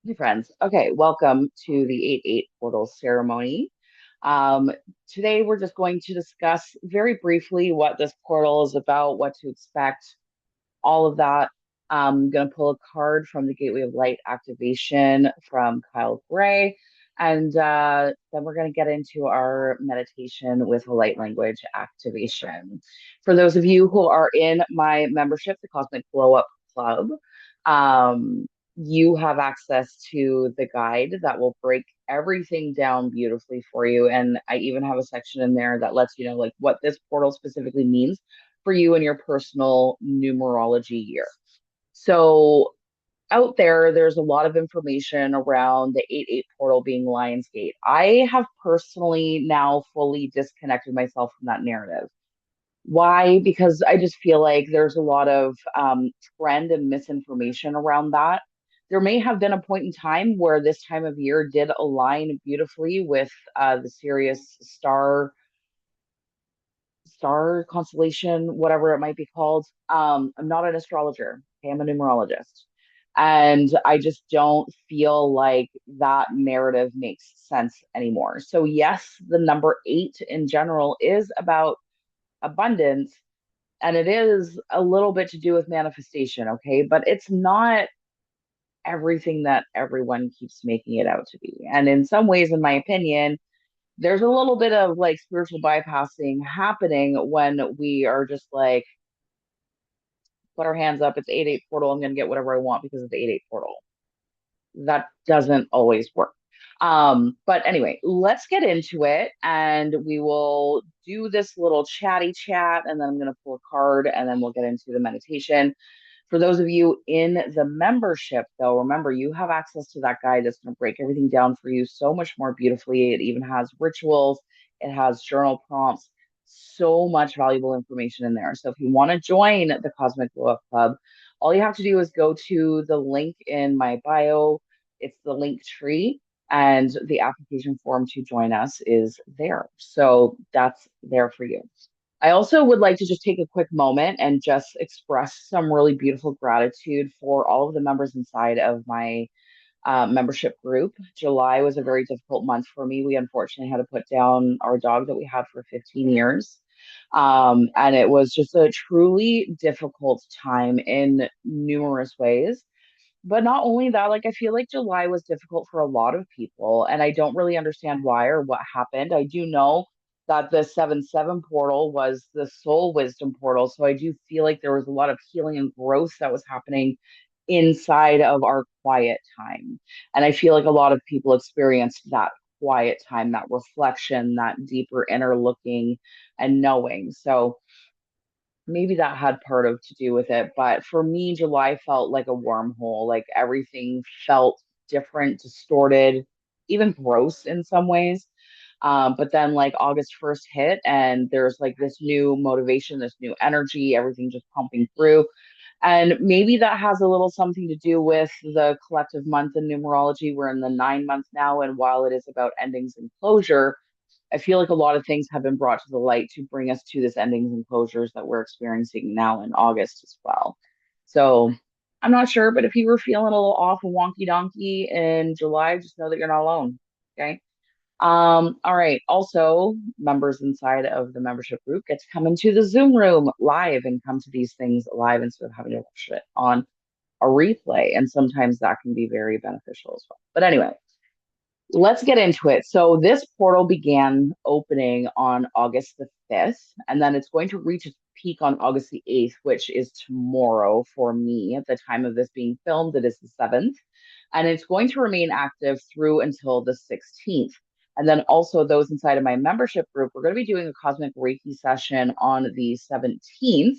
Hey friends. Okay, welcome to the 8-8 portal ceremony. Um, Today we're just going to discuss very briefly what this portal is about, what to expect, all of that. I'm going to pull a card from the Gateway of Light activation from Kyle Gray, and then we're going to get into our meditation with a light language activation. For those of you who are in my membership, the Cosmic Glow Up Club, um, you have access to the guide that will break everything down beautifully for you. And I even have a section in there that lets you know like what this portal specifically means for you and your personal numerology year. So out there, there's a lot of information around the 8-8 portal being Lionsgate. I have personally now fully disconnected myself from that narrative. Why? Because I just feel like there's a lot of trend and misinformation around that. There may have been a point in time where this time of year did align beautifully with the Sirius star constellation, whatever it might be called. I'm not an astrologer. Okay, I'm a numerologist. And I just don't feel like that narrative makes sense anymore. So, yes, the number 8 in general is about abundance and it is a little bit to do with manifestation, okay? But it's not everything that everyone keeps making it out to be. And in some ways, in my opinion, there's a little bit of like spiritual bypassing happening when we are just like, put our hands up, it's 8-8 portal, I'm going to get whatever I want because it's the 8-8 portal. That doesn't always work. But anyway, let's get into it and we will do this little chatty chat and then I'm going to pull a card and then we'll get into the meditation. For those of you in the membership, though, remember you have access to that guide that's going to break everything down for you so much more beautifully. It even has rituals, it has journal prompts, so much valuable information in there. So if you want to join the Cosmic Glow Up Club, all you have to do is go to the link in my bio. It's the link tree, and the application form to join us is there. So that's there for you. I also would like to just take a quick moment and just express some really beautiful gratitude for all of the members inside of my membership group. July was a very difficult month for me. We unfortunately had to put down our dog that we had for 15 years. And it was just a truly difficult time in numerous ways. But not only that, like I feel like July was difficult for a lot of people, and I don't really understand why or what happened. I do know that the 7-7 portal was the soul wisdom portal. So I do feel like there was a lot of healing and growth that was happening inside of our quiet time. And I feel like a lot of people experienced that quiet time, that reflection, that deeper inner looking and knowing. So maybe that had part of to do with it. But for me, July felt like a wormhole. Like everything felt different, distorted, even gross in some ways. But then like August 1st hit and there's like this new motivation, this new energy, everything just pumping through. And maybe that has a little something to do with the collective month in numerology. We're in the 9 month now. And while it is about endings and closure, I feel like a lot of things have been brought to the light to bring us to this endings and closures that we're experiencing now in August as well. So I'm not sure, but if you were feeling a little off and wonky donkey in July, just know that you're not alone. Okay. All right. Also, members inside of the membership group get to come into the Zoom room live and come to these things live instead of having to watch it on a replay. And sometimes that can be very beneficial as well. But anyway, let's get into it. So this portal began opening on August the 5th, and then it's going to reach its peak on August the 8th, which is tomorrow for me. At the time of this being filmed, it is the 7th, and it's going to remain active through until the 16th. And then also those inside of my membership group, we're going to be doing a cosmic Reiki session on the 17th.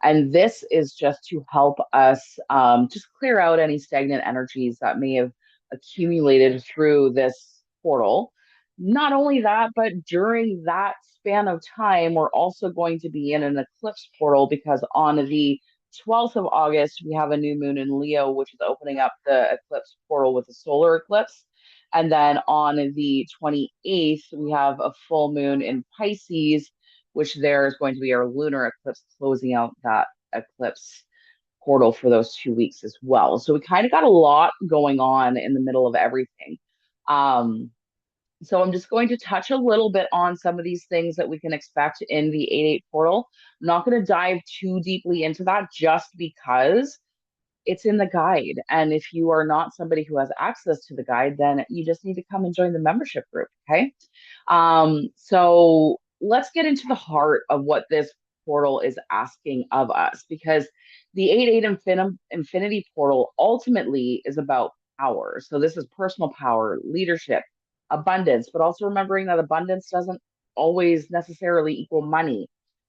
And this is just to help us just clear out any stagnant energies that may have accumulated through this portal. Not only that, but during that span of time, we're also going to be in an eclipse portal because on the 12th of August, we have a new moon in Leo, which is opening up the eclipse portal with a solar eclipse. And then on the 28th, we have a full moon in Pisces, which there is going to be our lunar eclipse closing out that eclipse portal for those 2 weeks as well. So we kind of got a lot going on in the middle of everything. Um, so I'm just going to touch a little bit on some of these things that we can expect in the 8-8 portal. I'm not going to dive too deeply into that just because it's in the guide. And if you are not somebody who has access to the guide, then you just need to come and join the membership group. Okay. So let's get into the heart of what this portal is asking of us because the 8-8 infinity portal ultimately is about power. So this is personal power, leadership, abundance, but also remembering that abundance doesn't always necessarily equal money,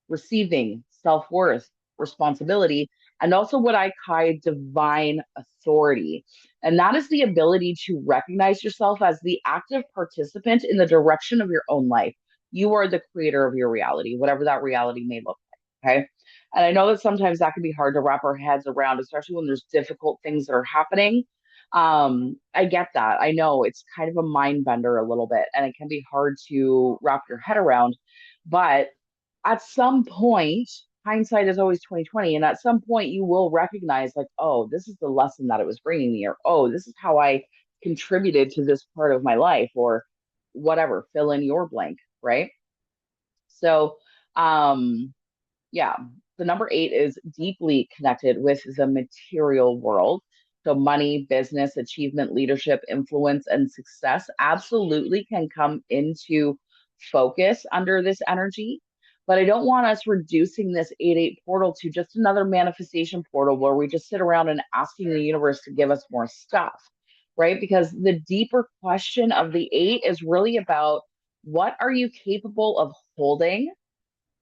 receiving, self worth, responsibility, and also what I call divine authority. And that is the ability to recognize yourself as the active participant in the direction of your own life. You are the creator of your reality, whatever that reality may look like. Okay. And I know that sometimes that can be hard to wrap our heads around, especially when there's difficult things that are happening. I get that. I know it's kind of a mind bender a little bit, and it can be hard to wrap your head around. But at some point, hindsight is always 2020, and at some point you will recognize like, oh, this is the lesson that it was bringing me, or oh, this is how I contributed to this part of my life, or whatever, fill in your blank, right? So yeah, the number 8 is deeply connected with the material world. So, money, business, achievement, leadership, influence, and success absolutely can come into focus under this energy. But I don't want us reducing this 8-8 portal to just another manifestation portal where we just sit around and asking the universe to give us more stuff, right? Because the deeper question of the 8 is really about what are you capable of holding?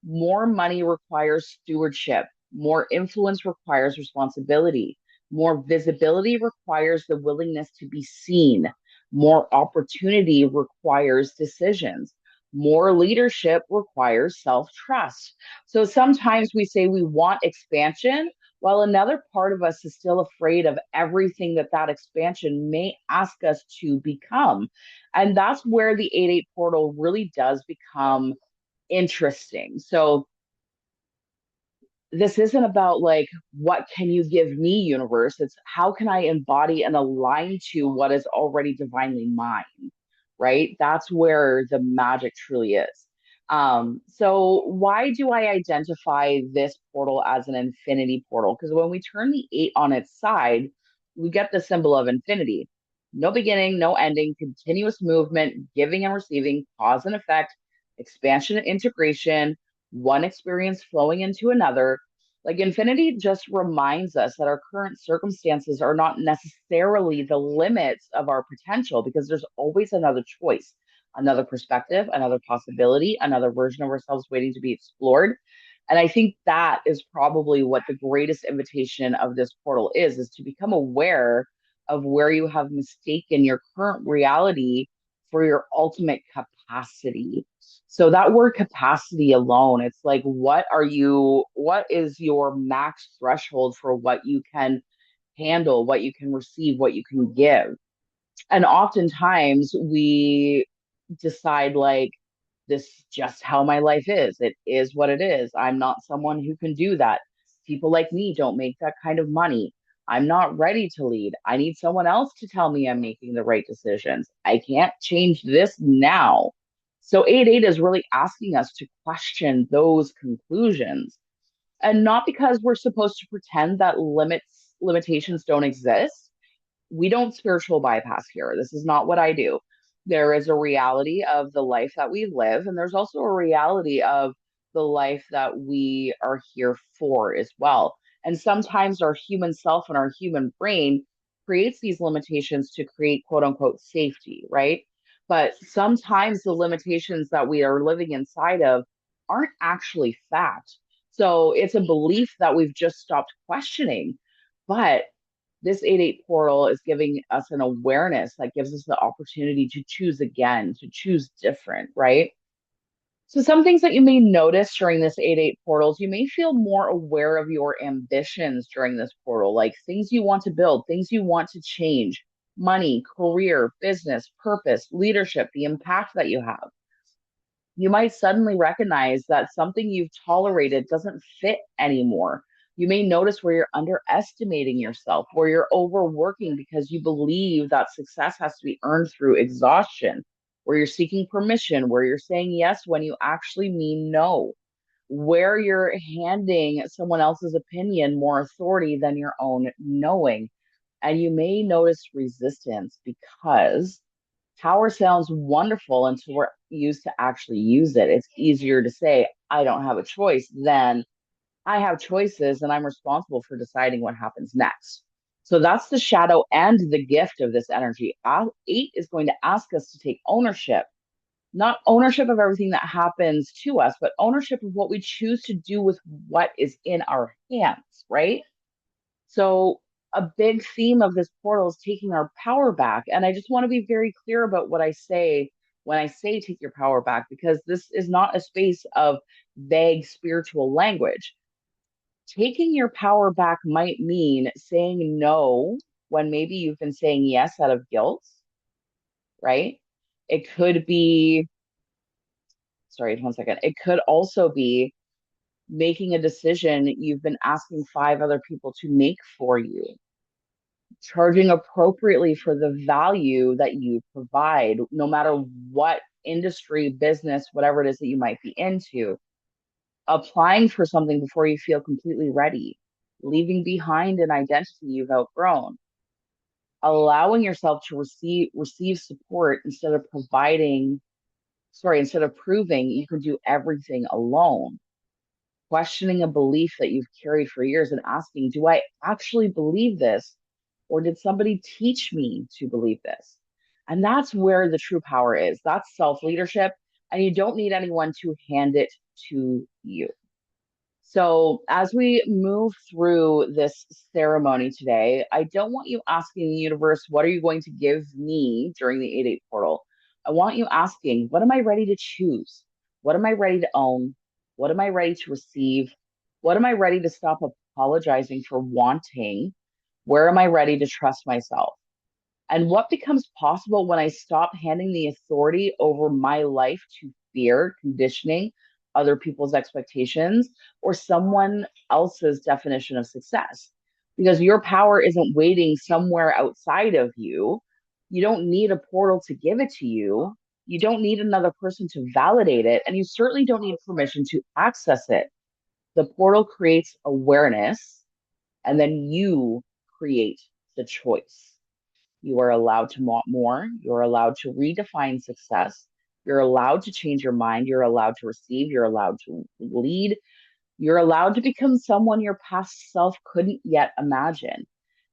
More money requires stewardship. More influence requires responsibility. More visibility requires the willingness to be seen. More opportunity requires decisions. More leadership requires self trust. So sometimes we say we want expansion, while another part of us is still afraid of everything that that expansion may ask us to become. And that's where the 8-8 portal really does become interesting. So this isn't about like, what can you give me, universe? It's how can I embody and align to what is already divinely mine, right? That's where the magic truly is. So why do I identify this portal as an infinity portal? Because when we turn the 8 on its side, we get the symbol of infinity. No beginning, no ending, continuous movement, giving and receiving, cause and effect, expansion and integration, one experience flowing into another. Like infinity just reminds us that our current circumstances are not necessarily the limits of our potential because there's always another choice, another perspective, another possibility, another version of ourselves waiting to be explored. And I think that is probably what the greatest invitation of this portal is to become aware of where you have mistaken your current reality for your ultimate capacity. So that word capacity alone, it's like, what is your max threshold for what you can handle, what you can receive, what you can give? And oftentimes we decide like, this is just how my life is. It is what it is. I'm not someone who can do that. People like me don't make that kind of money. I'm not ready to lead. I need someone else to tell me I'm making the right decisions. I can't change this now. So 8-8 is really asking us to question those conclusions. And not because we're supposed to pretend that limitations don't exist. We don't spiritual bypass here. This is not what I do. There is a reality of the life that we live, and there's also a reality of the life that we are here for as well. And sometimes our human self and our human brain creates these limitations to create quote unquote safety, right? But sometimes the limitations that we are living inside of aren't actually fact. So it's a belief that we've just stopped questioning. But this 8-8 portal is giving us an awareness that gives us the opportunity to choose again, to choose different, right? So, some things that you may notice during this 8-8 portals, you may feel more aware of your ambitions during this portal, like things you want to build, things you want to change, money, career, business, purpose, leadership, the impact that you have. You might suddenly recognize that something you've tolerated doesn't fit anymore. You may notice where you're underestimating yourself, where you're overworking because you believe that success has to be earned through exhaustion, where you're seeking permission, where you're saying yes when you actually mean no, where you're handing someone else's opinion more authority than your own knowing. And you may notice resistance because power sounds wonderful until we're used to actually use it. It's easier to say, I don't have a choice than I have choices and I'm responsible for deciding what happens next. So that's the shadow and the gift of this energy. Eight is going to ask us to take ownership, not ownership of everything that happens to us, but ownership of what we choose to do with what is in our hands, right? So, a big theme of this portal is taking our power back. And I just want to be very clear about what I say when I say take your power back, because this is not a space of vague spiritual language. Taking your power back might mean saying no when maybe you've been saying yes out of guilt, right? It could be, sorry, 1 second. It could also be making a decision you've been asking five other people to make for you, charging appropriately for the value that you provide, no matter what industry, business, whatever it is that you might be into, applying for something before you feel completely ready, leaving behind an identity you've outgrown, allowing yourself to receive support instead of instead of proving you can do everything alone, questioning a belief that you've carried for years and asking, do I actually believe this? Or did somebody teach me to believe this? And that's where the true power is. That's self leadership. And you don't need anyone to hand it to you. So, as we move through this ceremony today, I don't want you asking the universe, what are you going to give me during the 8-8 portal? I want you asking, what am I ready to choose? What am I ready to own? What am I ready to receive? What am I ready to stop apologizing for wanting? Where am I ready to trust myself? And what becomes possible when I stop handing the authority over my life to fear, conditioning, other people's expectations, or someone else's definition of success? Because your power isn't waiting somewhere outside of you. You don't need a portal to give it to you. You don't need another person to validate it. And you certainly don't need permission to access it. The portal creates awareness, and then you create the choice. You are allowed to want more. You're allowed to redefine success. You're allowed to change your mind. You're allowed to receive. You're allowed to lead. You're allowed to become someone your past self couldn't yet imagine.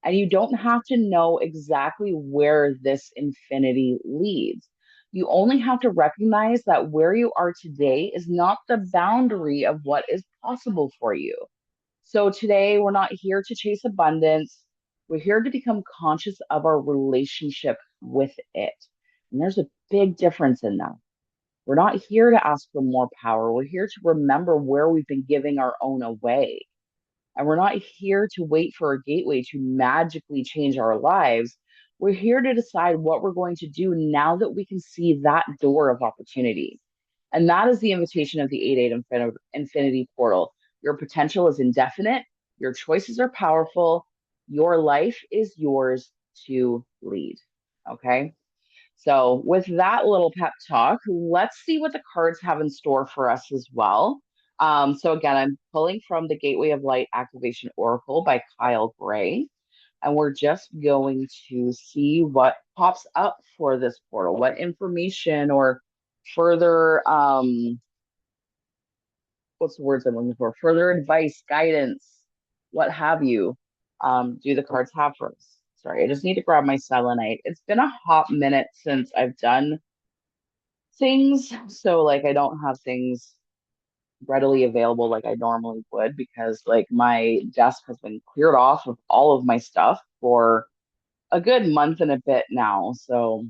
And you don't have to know exactly where this infinity leads. You only have to recognize that where you are today is not the boundary of what is possible for you. So today, we're not here to chase abundance. We're here to become conscious of our relationship with it. And there's a big difference in that. We're not here to ask for more power. We're here to remember where we've been giving our own away. And we're not here to wait for a gateway to magically change our lives. We're here to decide what we're going to do now that we can see that door of opportunity. And that is the invitation of the 8-8 Infinity Portal. Your potential is indefinite. Your choices are powerful. Your life is yours to lead. Okay. So, with that little pep talk, let's see what the cards have in store for us as well. So, again, I'm pulling from the Gateway of Light Activation Oracle by Kyle Gray. And we're just going to see what pops up for this portal, what information or further, what's the words I'm looking for? Further advice, guidance, what have you, do the cards have for us? Sorry, I just need to grab my selenite. It's been a hot minute since I've done things, so like I don't have things readily available like I normally would because like my desk has been cleared off of all of my stuff for a good month and a bit now. So,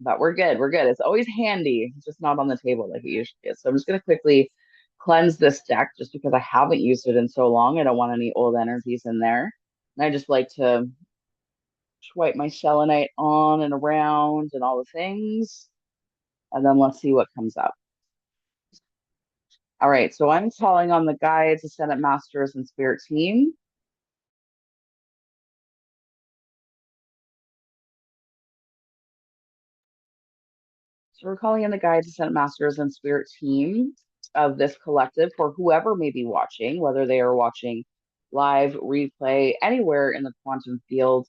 but we're good. We're good. It's always handy, it's just not on the table like it usually is. So I'm just gonna quickly cleanse this deck just because I haven't used it in so long. I don't want any old energies in there. And I just like to swipe my selenite on and around and all the things. And then let's see what comes up. All right, so I'm calling on the guides, ascendant masters, and spirit team. So we're calling in the guides, ascendant masters, and spirit team of this collective for whoever may be watching, whether they are watching live, replay, anywhere in the quantum field.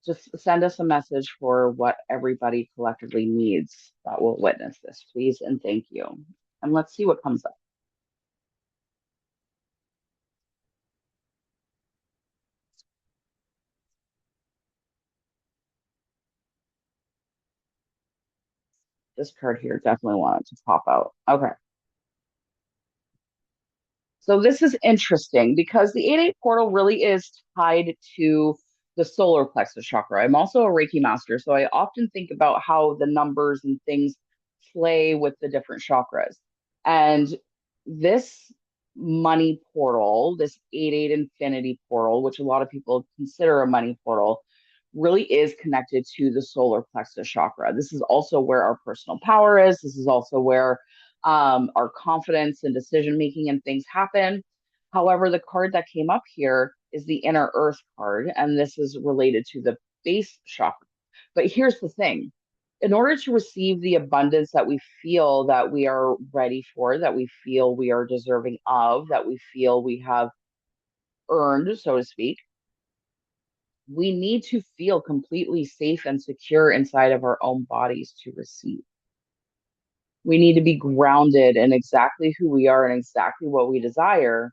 Just send us a message for what everybody collectively needs that will witness this, please, and thank you. And let's see what comes up. This card here definitely wanted to pop out. Okay. So this is interesting because the 8-8 portal really is tied to the solar plexus chakra. I'm also a Reiki master, so I often think about how the numbers and things play with the different chakras. And this money portal, this 8-8 infinity portal, which a lot of people consider a money portal, really is connected to the solar plexus chakra. This is also where our personal power is. This is also where our confidence and decision making and things happen. However, the card that came up here is the inner earth card, and this is related to the base chakra. But here's the thing, in order to receive the abundance that we feel that we are ready for, that we feel we are deserving of, that we feel we have earned, so to speak, we need to feel completely safe and secure inside of our own bodies to receive. We need to be grounded in exactly who we are and exactly what we desire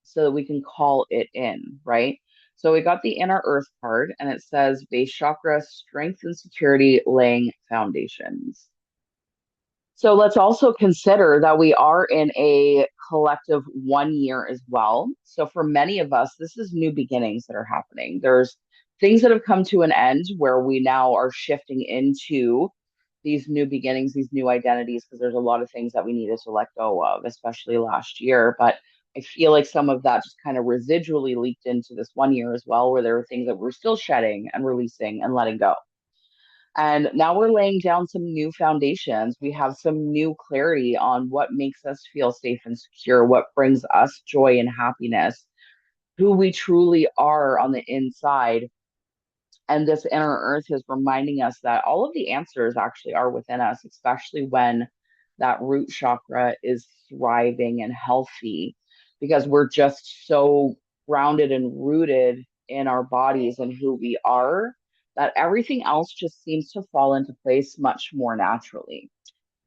so that we can call it in, right? So we got the inner earth card and it says base chakra, strength and security, laying foundations. So let's also consider that we are in a collective 1 year as well. So for many of us, this is new beginnings that are happening. There's things that have come to an end where we now are shifting into these new beginnings, these new identities, because there's a lot of things that we needed to let go of, especially last year. But I feel like some of that just kind of residually leaked into this 1 year as well, where there were things that we're still shedding and releasing and letting go. And now we're laying down some new foundations. We have some new clarity on what makes us feel safe and secure, what brings us joy and happiness, who we truly are on the inside. And this inner earth is reminding us that all of the answers actually are within us, especially when that root chakra is thriving and healthy, because we're just so grounded and rooted in our bodies and who we are that everything else just seems to fall into place much more naturally.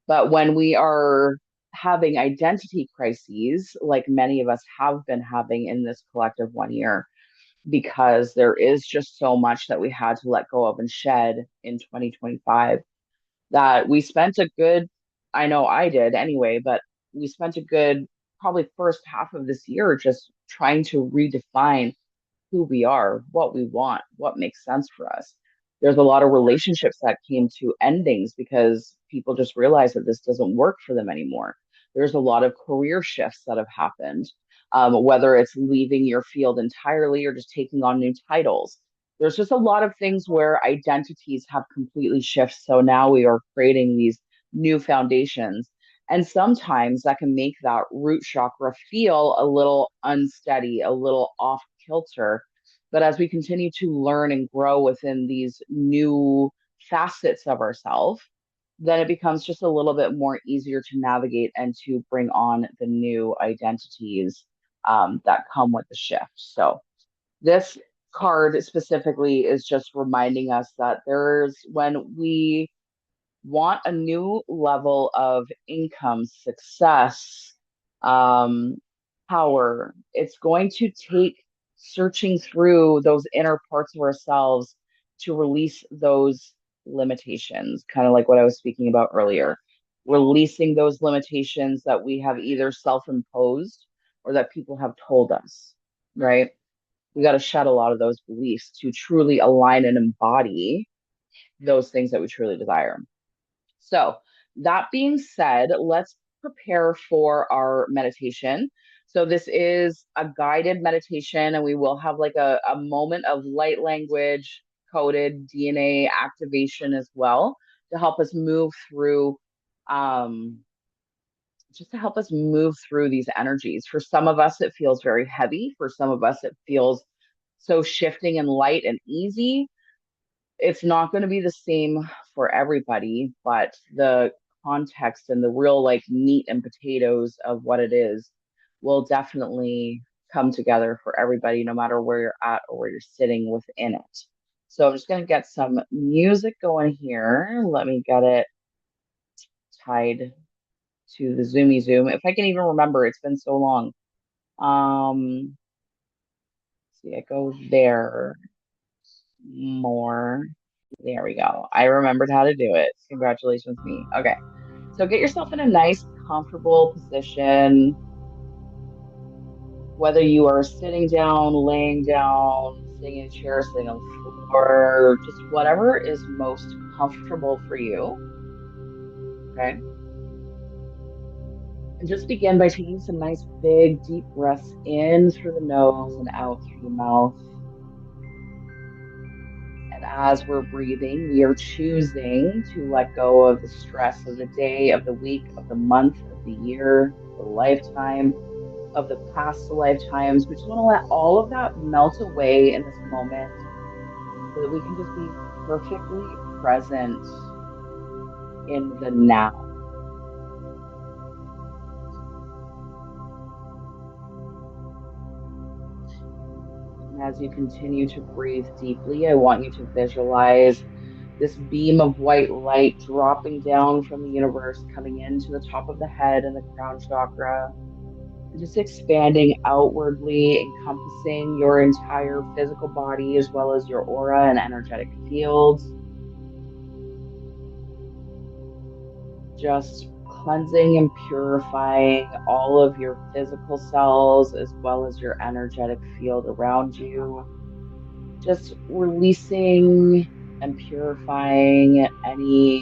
But when we are having identity crises, like many of us have been having in this collective 1 year, because there is just so much that we had to let go of and shed in 2025 that we spent a good, I know I did anyway, but we spent a good probably first half of this year just trying to redefine who we are, what we want, what makes sense for us. There's a lot of relationships that came to endings because people just realized that this doesn't work for them anymore. There's a lot of career shifts that have happened, whether it's leaving your field entirely or just taking on new titles. There's just a lot of things where identities have completely shifted. So now we are creating these new foundations. And sometimes that can make that root chakra feel a little unsteady, a little off kilter. But as we continue to learn and grow within these new facets of ourselves, then it becomes just a little bit more easier to navigate and to bring on the new identities that come with the shift. So this card specifically is just reminding us that there's when we want a new level of income, success, um, power, it's going to take searching through those inner parts of ourselves to release those limitations, kind of like what I was speaking about earlier. Releasing those limitations that we have either self imposed or that people have told us, right? We got to shed a lot of those beliefs to truly align and embody those things that we truly desire. So, that being said, let's prepare for our meditation. So, this is a guided meditation, and we will have like a moment of light language coded DNA activation as well to help us move through um, just to help us move through these energies. For some of us, it feels very heavy. For some of us, it feels so shifting and light and easy. It's not going to be the same for everybody, but the context and the real like meat and potatoes of what it is will definitely come together for everybody, no matter where you're at or where you're sitting within it. So I'm just going to get some music going here. Let me get it tied to the Zoomy Zoom. If I can even remember, it's been so long. Um, see, I go there more. There we go. I remembered how to do it. Congratulations, me. Okay. So get yourself in a nice, comfortable position, whether you are sitting down, laying down, sitting in a chair, sitting on the floor, just whatever is most comfortable for you. Okay. And just begin by taking some nice, big, deep breaths in through the nose and out through the mouth. And as we're breathing, we are choosing to let go of the stress of the day, of the week, of the month, of the year, the lifetime, of the past lifetimes. We just want to let all of that melt away in this moment so that we can just be perfectly present in the now. And as you continue to breathe deeply, I want you to visualize this beam of white light dropping down from the universe, coming into the top of the head and the crown chakra, and just expanding outwardly, encompassing your entire physical body as well as your aura and energetic fields. Just cleansing and purifying all of your physical cells as well as your energetic field around you. Just releasing and purifying any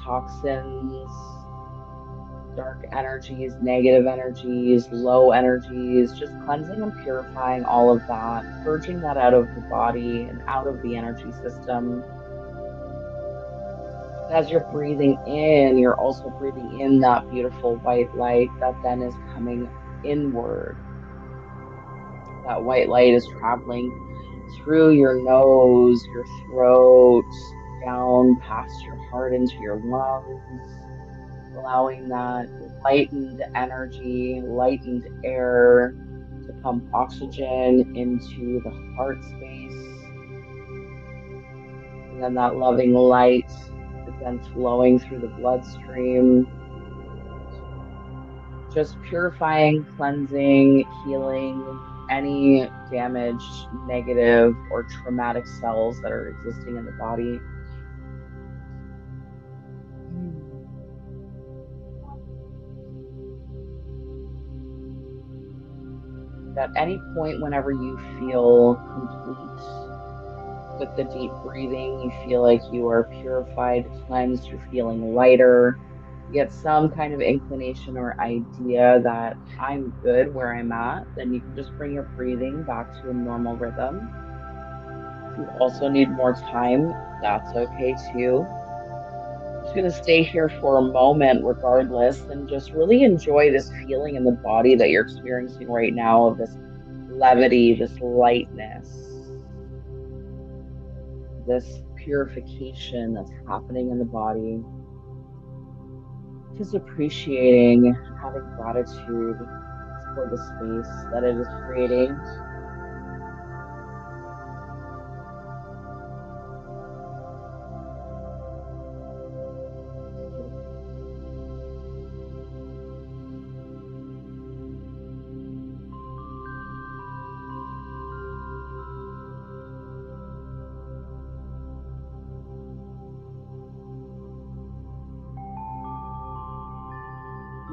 toxins, dark energies, negative energies, low energies, just cleansing and purifying all of that, purging that out of the body and out of the energy system. As you're breathing in, you're also breathing in that beautiful white light that then is coming inward. That white light is traveling through your nose, your throat, down past your heart into your lungs, allowing that lightened energy, lightened air to pump oxygen into the heart space. And then that loving light is then flowing through the bloodstream, just purifying, cleansing, healing any damaged, negative, or traumatic cells that are existing in the body. At any point, whenever you feel complete with the deep breathing, you feel like you are purified, cleansed, you're feeling lighter, you get some kind of inclination or idea that I'm good where I'm at, then you can just bring your breathing back to a normal rhythm. If you also need more time, that's okay too. I'm just going to stay here for a moment, regardless, and just really enjoy this feeling in the body that you're experiencing right now of this levity, this lightness, this purification that's happening in the body. Just appreciating and having gratitude for the space that it is creating.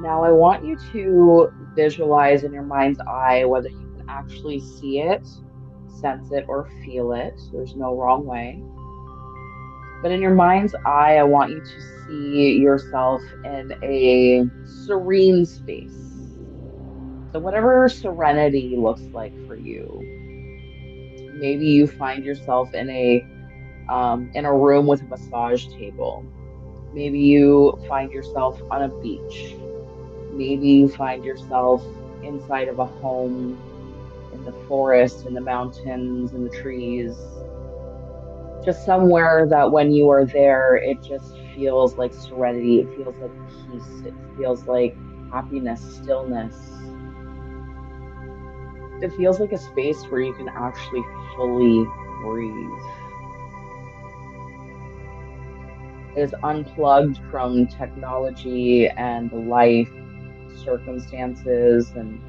Now, I want you to visualize in your mind's eye, whether you can actually see it, sense it, or feel it. There's no wrong way. But in your mind's eye, I want you to see yourself in a serene space. So, whatever serenity looks like for you, maybe you find yourself in a room with a massage table. Maybe you find yourself on a beach. Maybe you find yourself inside of a home in the forest, in the mountains, in the trees, just somewhere that when you are there, it just feels like serenity. It feels like peace. It feels like happiness, stillness. It feels like a space where you can actually fully breathe. It is unplugged from technology and life circumstances and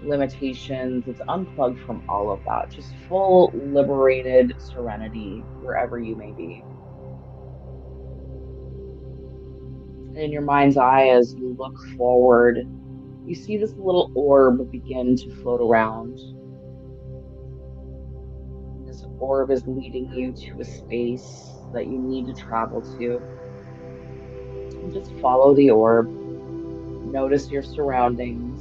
limitations. It's unplugged from all of that. Just full liberated serenity wherever you may be. And in your mind's eye, as you look forward, you see this little orb begin to float around. And this orb is leading you to a space that you need to travel to. And just follow the orb. Notice your surroundings.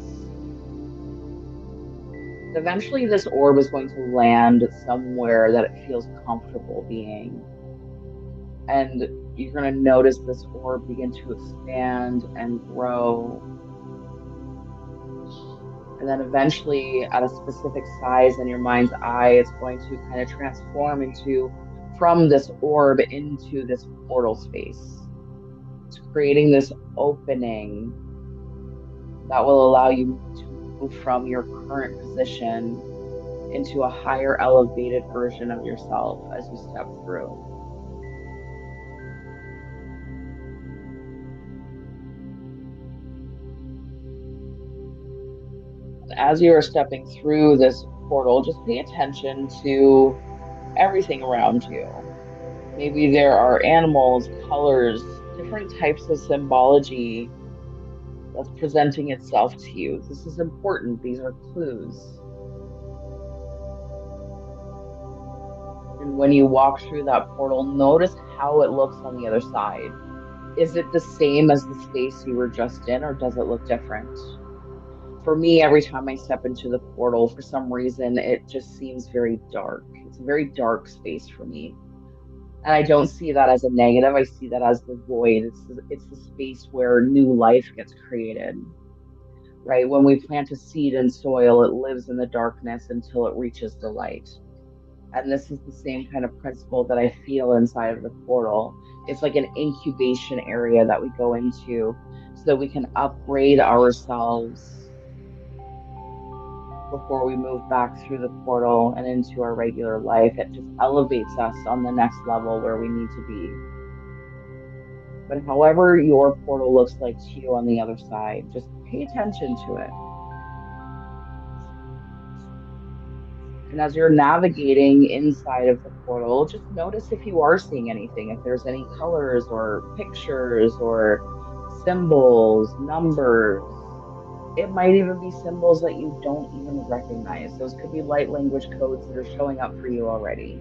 Eventually, this orb is going to land somewhere that it feels comfortable being. And you're going to notice this orb begin to expand and grow. And then eventually, at a specific size in your mind's eye, it's going to kind of transform into from this orb into this portal space. It's creating this opening that will allow you to move from your current position into a higher elevated version of yourself as you step through. As you are stepping through this portal, just pay attention to everything around you. Maybe there are animals, colors, different types of symbology that's presenting itself to you. This is important. These are clues. And when you walk through that portal, notice how it looks on the other side. Is it the same as the space you were just in, or does it look different? For me, every time I step into the portal, for some reason, it just seems very dark. It's a very dark space for me. And I don't see that as a negative. I see that as the void. It's the space where new life gets created, right? When we plant a seed in soil, it lives in the darkness until it reaches the light. And this is the same kind of principle that I feel inside of the portal. It's like an incubation area that we go into so that we can upgrade ourselves before we move back through the portal and into our regular life. It just elevates us on the next level where we need to be. But however your portal looks like to you on the other side, just pay attention to it. And as you're navigating inside of the portal, just notice if you are seeing anything, if there's any colors or pictures or symbols, numbers. It might even be symbols that you don't even recognize. Those could be light language codes that are showing up for you already.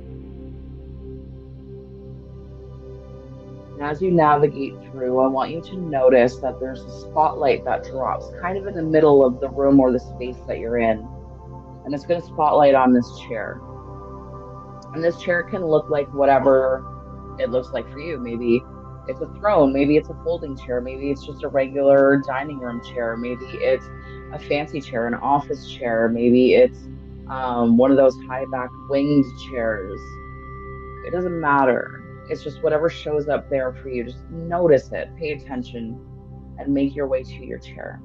And as you navigate through, I want you to notice that there's a spotlight that drops kind of in the middle of the room or the space that you're in. And it's going to spotlight on this chair. And this chair can look like whatever it looks like for you. Maybe it's a throne, maybe it's a folding chair, maybe it's just a regular dining room chair, maybe it's a fancy chair, an office chair, maybe it's one of those high back winged chairs. It doesn't matter. It's just whatever shows up there for you. Just notice it, pay attention, and make your way to your chair.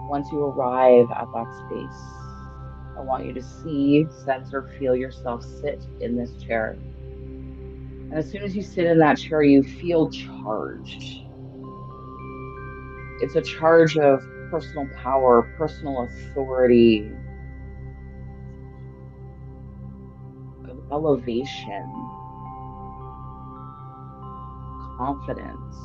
Once you arrive at that space, I want you to see, sense, or feel yourself sit in this chair. And as soon as you sit in that chair, you feel charged. It's a charge of personal power, personal authority, of elevation, confidence.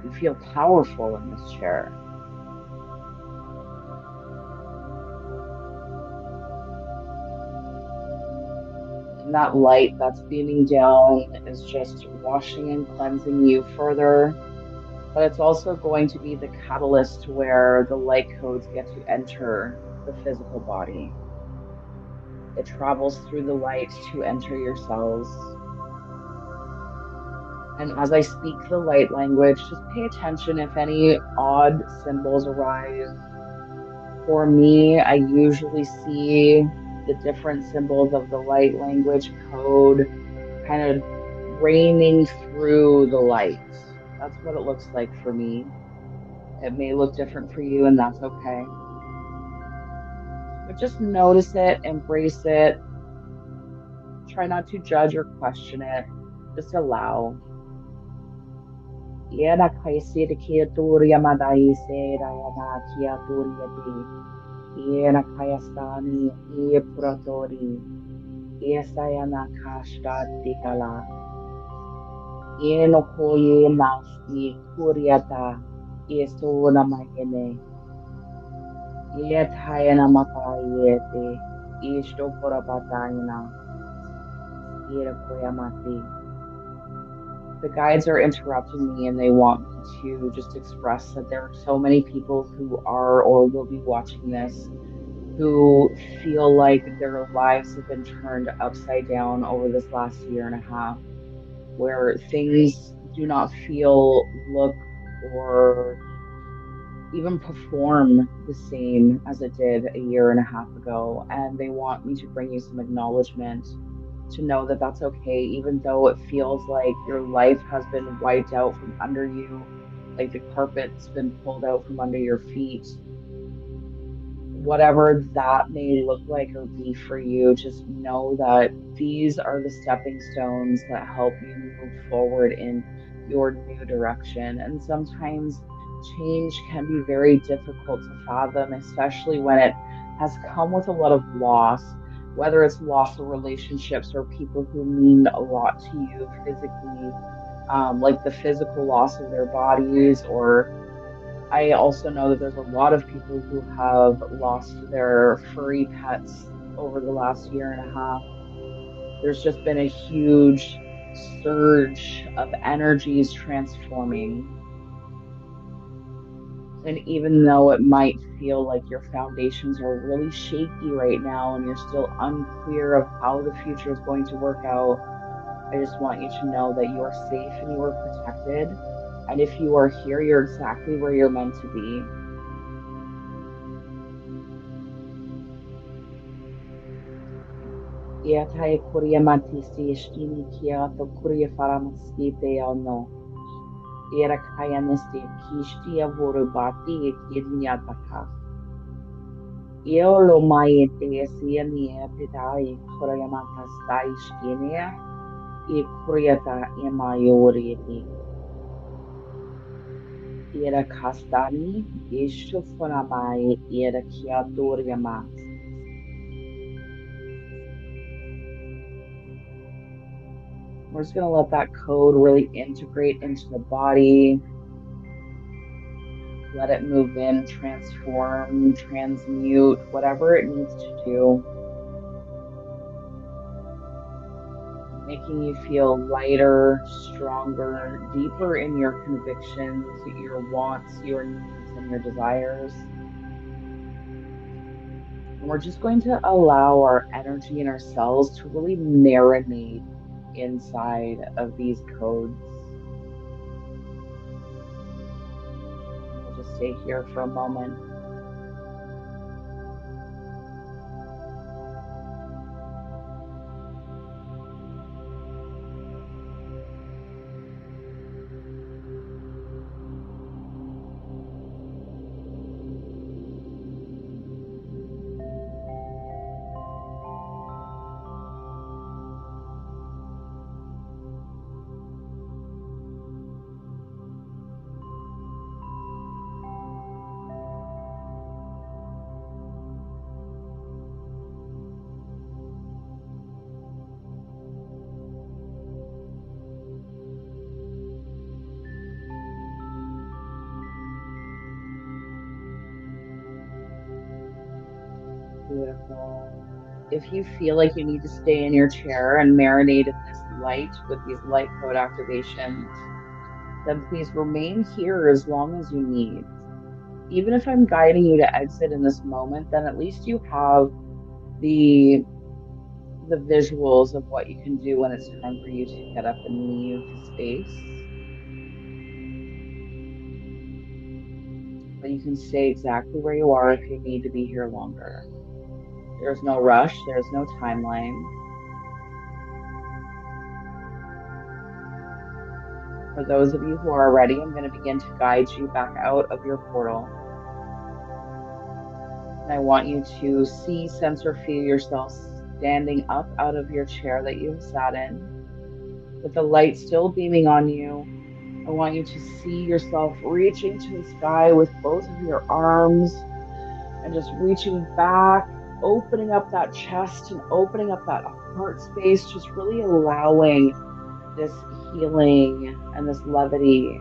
You feel powerful in this chair. And that light that's beaming down is just washing and cleansing you further. but it's also going to be the catalyst to where the light codes get to enter the physical body. It travels through the light to enter your cells. And as I speak the light language, just pay attention if any odd symbols arise. For me, I usually see the different symbols of the light language code kind of raining through the light. That's what it looks like for me. It may look different for you, and that's okay. But just notice it, embrace it, try not to judge or question it. Just allow. Iera kaisir kia turia madai se rayana kia turia di. Iera kayastani ie puratori. Iesayana kashta dikala. Ieno koye nasti kuriata. Iesona mahene. Ietayana matayete. Ishto porapatayana. Iera koyamati. The guides are interrupting me and they want me to just express that there are so many people who are or will be watching this who feel like their lives have been turned upside down over this last year and a half, where things do not feel, look, or even perform the same as it did a year and a half ago. And they want me to bring you some acknowledgement to know that that's okay, even though it feels like your life has been wiped out from under you, like the carpet's been pulled out from under your feet. Whatever that may look like or be for you, just know that these are the stepping stones that help you move forward in your new direction. And sometimes change can be very difficult to fathom, especially when it has come with a lot of loss, whether it's loss of relationships or people who mean a lot to you physically, like the physical loss of their bodies, or I also know that there's a lot of people who have lost their furry pets over the last year and a half. There's just been a huge surge of energies transforming. And even though it might feel like your foundations are really shaky right now and you're still unclear of how the future is going to work out, I just want you to know that you are safe and you are protected. And if you are here, you're exactly where you're meant to be. Ia tae kuria matisi ishtini kia to kuria faramaski te ao no. Ia kaya neste kishti a voru bati e kirniataka. Ia lo mai e te esia ni e te tae kuria matasta ishkinea e kuria ta e mai ori e te. Ia kastani ishto fona mai ia kia toria mas. We're just going to let that code really integrate into the body. Let it move in, transform, transmute, whatever it needs to do. Making you feel lighter, stronger, deeper in your convictions, your wants, your needs, and your desires. And we're just going to allow our energy and our cells to really marinate inside of these codes. And we'll just stay here for a moment. Beautiful. If you feel like you need to stay in your chair and marinate in this light with these light code activations, then please remain here as long as you need. Even if I'm guiding you to exit in this moment, then at least you have the the visuals of what you can do when it's time for you to get up and leave the space. But you can stay exactly where you are if you need to be here longer. There's no rush, there's no timeline. For those of you who are ready, I'm going to begin to guide you back out of your portal. And I want you to see, sense, or feel yourself standing up out of your chair that you've sat in, with the light still beaming on you. I want you to see yourself reaching to the sky with both of your arms and just reaching back, opening up that chest and opening up that heart space, just really allowing this healing and this levity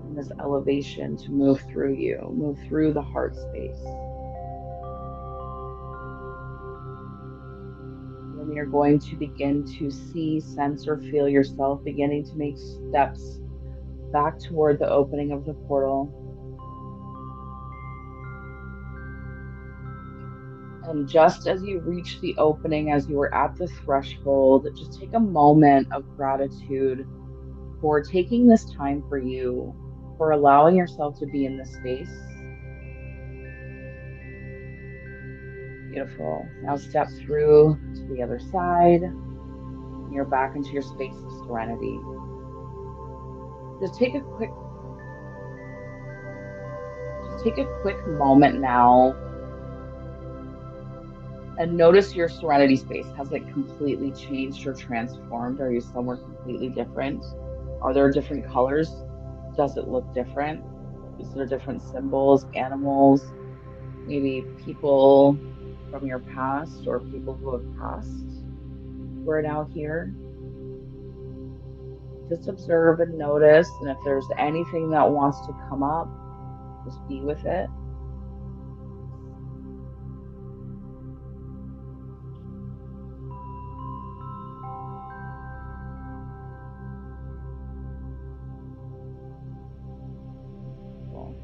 and this elevation to move through you, move through the heart space. Then you're going to begin to see, sense, or feel yourself beginning to make steps back toward the opening of the portal. And just as you reach the opening, as you were at the threshold, just take a moment of gratitude for taking this time for you, for allowing yourself to be in this space. Beautiful. Now step through to the other side. And you're back into your space of serenity. Just take a quick moment now and notice your serenity space. Has it completely changed or transformed? Are you somewhere completely different? Are there different colors? Does it look different? Is there different symbols, animals, maybe people from your past or people who have passed who are now here? Just observe and notice. And if there's anything that wants to come up, just be with it. Cool.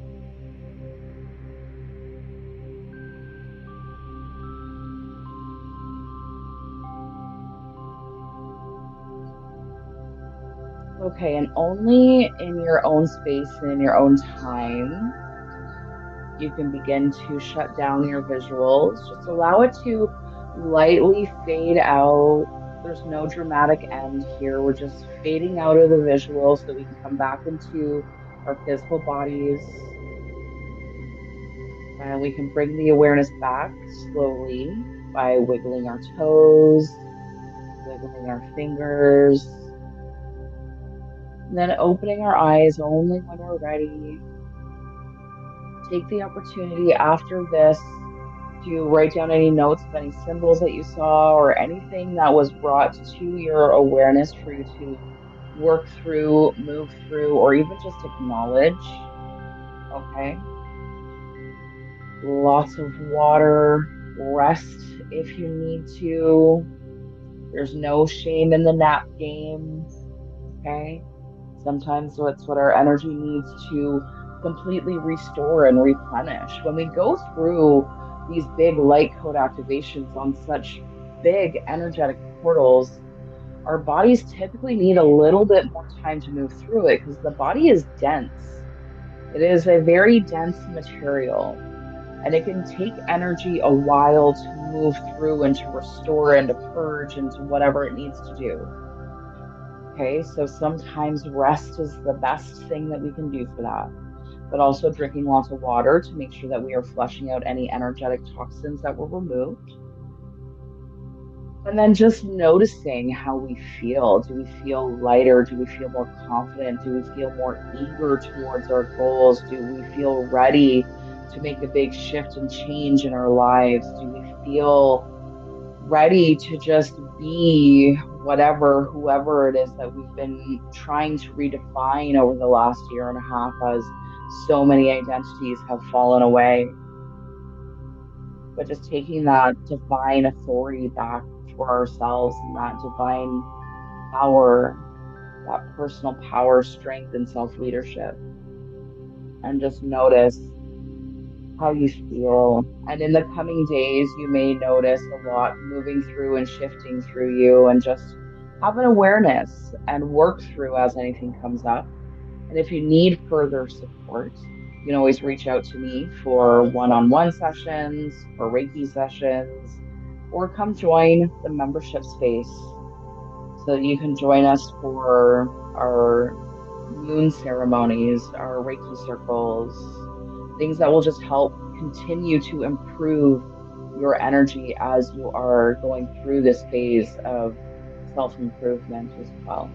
Okay, and only in your own space and in your own time, you can begin to shut down your visuals. Just allow it to lightly fade out. There's no dramatic end here. We're just fading out of the visual so we can come back into our physical bodies. And we can bring the awareness back slowly by wiggling our toes, wiggling our fingers, and then opening our eyes only when we're ready. Take the opportunity after this to write down any notes of any symbols that you saw or anything that was brought to your awareness for you to work through, move through, or even just acknowledge. Okay. Lots of water, rest if you need to. There's no shame in the nap game. Okay. Sometimes that's what our energy needs to completely restore and replenish. When we go through these big light code activations on such big energetic portals, our bodies typically need a little bit more time to move through it because the body is dense. It is a very dense material, and it can take energy a while to move through and to restore and to purge and to whatever it needs to do. Okay, so sometimes rest is the best thing that we can do for that, but also drinking lots of water to make sure that we are flushing out any energetic toxins that were removed. And then just noticing how we feel. Do we feel lighter? Do we feel more confident? Do we feel more eager towards our goals? Do we feel ready to make a big shift and change in our lives? Do we feel ready to just be whatever, whoever it is that we've been trying to redefine over the last year and a half as so many identities have fallen away? But just taking that divine authority back for ourselves and that divine power, that personal power, strength, and self leadership. And just notice how you feel. And in the coming days, you may notice a lot moving through and shifting through you, and just have an awareness and work through as anything comes up. And if you need further support, you can always reach out to me for one-on-one sessions, for Reiki sessions, or come join the membership space so that you can join us for our moon ceremonies, our Reiki circles, things that will just help continue to improve your energy as you are going through this phase of self improvement as well.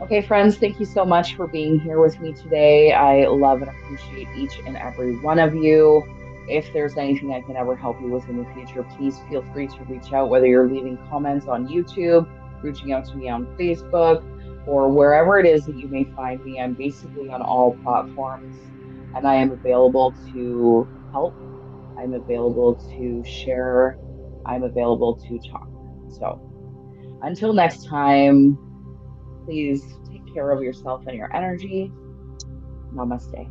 Okay, friends, thank you so much for being here with me today. I love and appreciate each and every one of you. If there's anything I can ever help you with in the future, please feel free to reach out, whether you're leaving comments on YouTube, reaching out to me on Facebook, or wherever it is that you may find me. I'm basically on all platforms and I am available to help. I'm available to share. I'm available to talk. So until next time, please take care of yourself and your energy. Namaste.